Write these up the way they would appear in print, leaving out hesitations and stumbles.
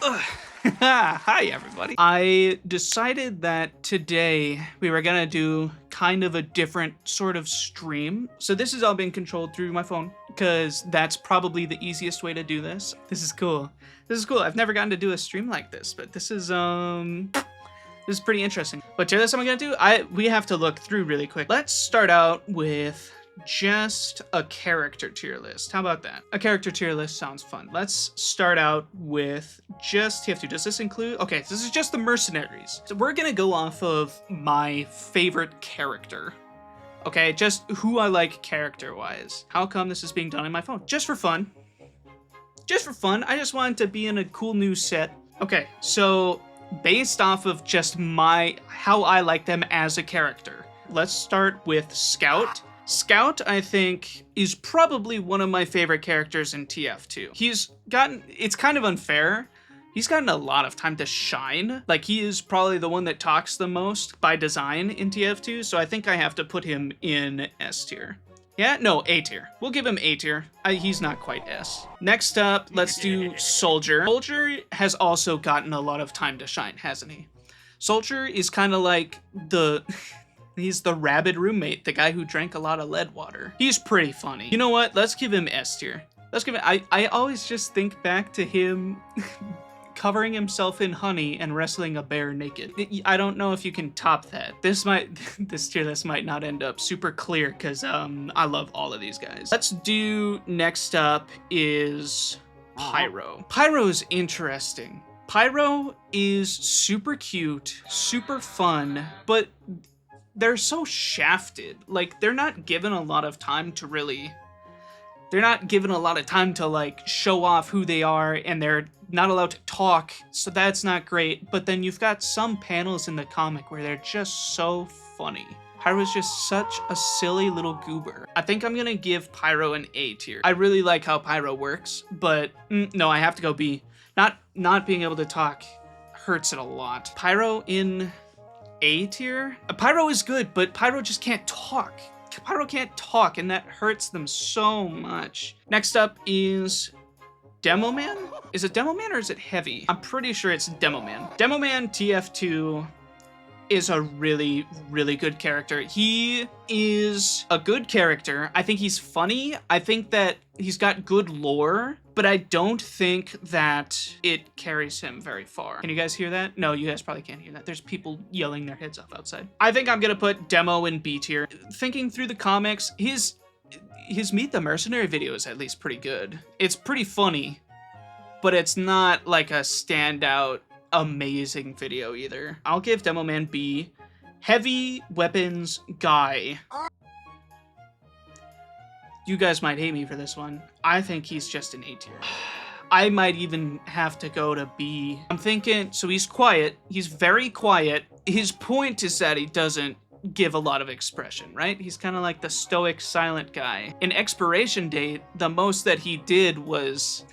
Hi everybody. I decided that today we were gonna do kind of a different sort of stream. So this is all being controlled through my phone because that's probably the easiest way to do this. This is cool. This is cool. I've never gotten to do a stream like this, but this is pretty interesting. But to this, I'm gonna do, we have to look through really quick. Let's start out with just a character tier list. How about that? A character tier list sounds fun. Let's start out with just TF2. Does this include? Okay, so this is just the Mercenaries. So we're gonna go off of my favorite character. Okay, just who I like character-wise. How come this is being done on my phone? Just for fun. Just for fun. I just wanted to be in a cool new set. Okay, so based off of just how I like them as a character, let's start with Scout. Scout, I think, is probably one of my favorite characters in TF2. It's kind of unfair, he's gotten a lot of time to shine. Like, he is probably the one that talks the most by design in TF2, so I think I have to put him in S tier. Yeah, no, A tier. We'll give him A tier. He's not quite S. Next up, let's do Soldier. Soldier has also gotten a lot of time to shine, hasn't he? Soldier is kind of like he's the rabid roommate, the guy who drank a lot of lead water. He's pretty funny. You know what? Let's give him S tier. Let's give him, I always just think back to him covering himself in honey and wrestling a bear naked. I don't know if you can top that. This tier list might not end up super clear because I love all of these guys. Let's do, next up is Pyro. Pyro is interesting. Pyro is super cute, super fun, but they're so shafted. Like, they're not given a lot of time to like show off who they are, and they're not allowed to talk, so that's not great. But then you've got some panels in the comic where they're just so funny. Pyro's just such a silly little goober. I think I'm gonna give Pyro an A tier. I really like how Pyro works, but no, I have to go B. Not being able to talk hurts it a lot. Pyro in A tier? Pyro is good, but Pyro just can't talk. Pyro can't talk, and that hurts them so much. Next up is Demoman? Is it Demoman or is it Heavy? I'm pretty sure it's Demoman. Demoman TF2 is a really, really good character. He is a good character. I think he's funny. I think that he's got good lore, but I don't think that it carries him very far. Can you guys hear that? No, you guys probably can't hear that. There's people yelling their heads off outside. I think I'm gonna put Demo in B tier. Thinking through the comics, his Meet the Mercenary video is at least pretty good. It's pretty funny, but it's not like a standout amazing video either. I'll give Demoman B. Heavy weapons guy. You guys might hate me for this one. I think he's just an A tier. I might even have to go to B. I'm thinking, so he's quiet. He's very quiet. His point is that he doesn't give a lot of expression, right? He's kind of like the stoic, silent guy. In Expiration Date, the most that he did was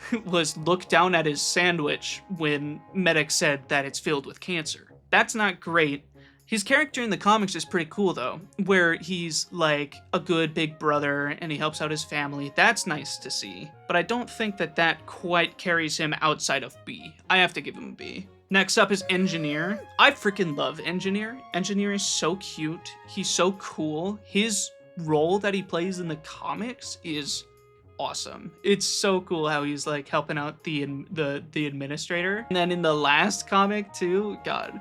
look down at his sandwich when Medic said that it's filled with cancer. That's not great. His character in the comics is pretty cool though, where he's like a good big brother and he helps out his family. That's nice to see, but I don't think that quite carries him outside of B. I have to give him a B. Next up is Engineer. I freaking love Engineer. Engineer is so cute. He's so cool. His role that he plays in the comics is awesome. It's so cool how he's like helping out the administrator. And then in the last comic too, God,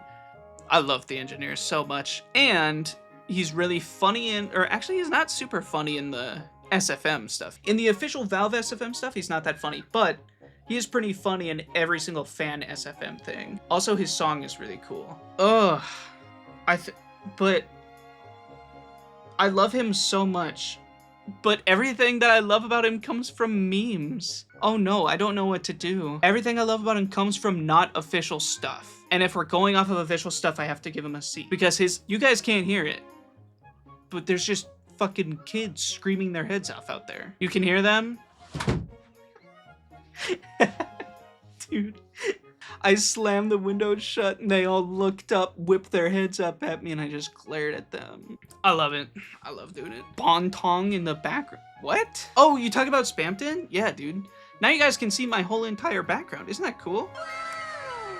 I love the Engineer so much. And he's really funny or actually he's not super funny in the SFM stuff. In the official Valve SFM stuff, he's not that funny, but he is pretty funny in every single fan SFM thing. Also, his song is really cool. Ugh. But I love him so much. But everything that I love about him comes from memes. Oh no, I don't know what to do. Everything I love about him comes from not official stuff. And if we're going off of official stuff, I have to give him a C. Because you guys can't hear it, but there's just fucking kids screaming their heads off out there. You can hear them? Dude, I slammed the window shut and they all looked up, whipped their heads up at me, and I just glared at them. I love it. I love doing it. Bon Tong in the background. What? Oh, you talk about Spampton? Yeah, dude. Now you guys can see my whole entire background. Isn't that cool?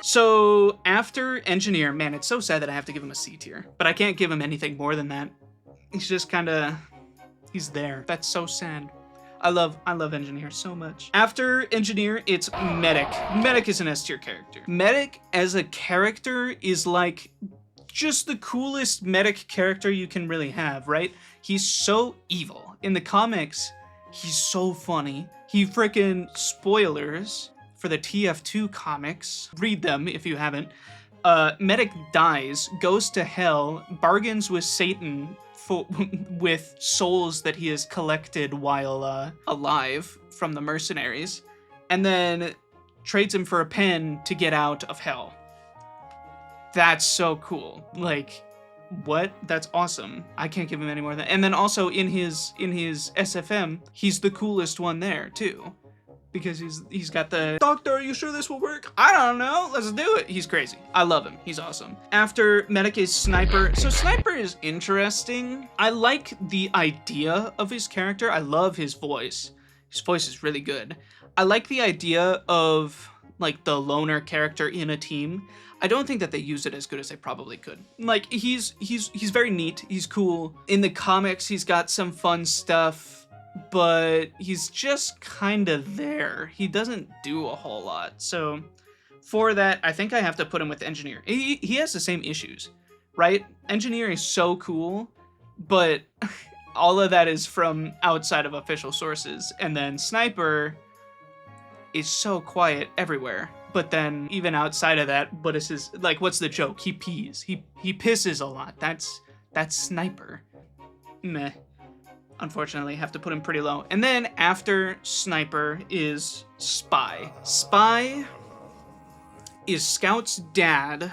So after engineer, man, it's so sad that I have to give him a C tier, but I can't give him anything more than that. He's just kind of, he's there. That's so sad. I love engineer so much. After engineer, it's medic. Medic is an S tier character. Medic as a character is like just the coolest medic character you can really have, right? He's so evil. In the comics, he's so funny. He freaking, spoilers for the TF2 comics, read them if you haven't. Medic dies, goes to hell, bargains with Satan with souls that he has collected while alive from the mercenaries, and then trades him for a pen to get out of hell. That's so cool. Like, what? That's awesome. I can't give him any more than that. And then also in his SFM, he's the coolest one there too, because he's got the, doctor, are you sure this will work? I don't know, let's do it. He's crazy. I love him. He's awesome. After medic is sniper. So sniper is interesting. I like the idea of his character. I love his voice. His voice is really good. I like the idea of like the loner character in a team. I don't think that they use it as good as they probably could. Like, he's very neat. He's cool. In the comics, he's got some fun stuff, but he's just kind of there. He doesn't do a whole lot. So for that, I think I have to put him with engineer. He has the same issues, right? Engineer is so cool, but all of that is from outside of official sources. And then sniper is so quiet everywhere. But then even outside of that, what is his, like, what's the joke? He pees. He pisses a lot. That's sniper. Meh. Unfortunately, have to put him pretty low. And then after sniper is spy. Spy is Scout's dad,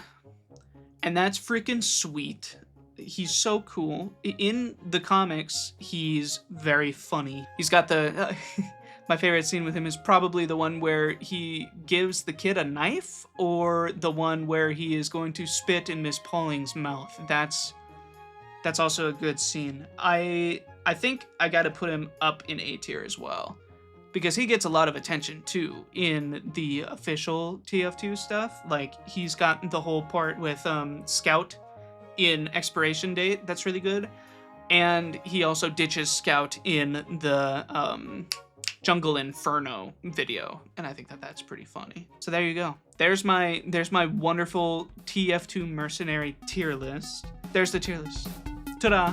and that's freaking sweet. He's so cool. In the comics, he's very funny. He's got the... my favorite scene with him is probably the one where he gives the kid a knife, or the one where he is going to spit in Miss Pauling's mouth. That's also a good scene. I think I gotta put him up in A tier as well, because he gets a lot of attention too in the official TF2 stuff. Like, he's got the whole part with Scout in Expiration Date. That's really good. And he also ditches Scout in the Jungle Inferno video, and I think that that's pretty funny. So there you go. There's my wonderful TF2 Mercenary tier list. There's the tier list. Ta-da!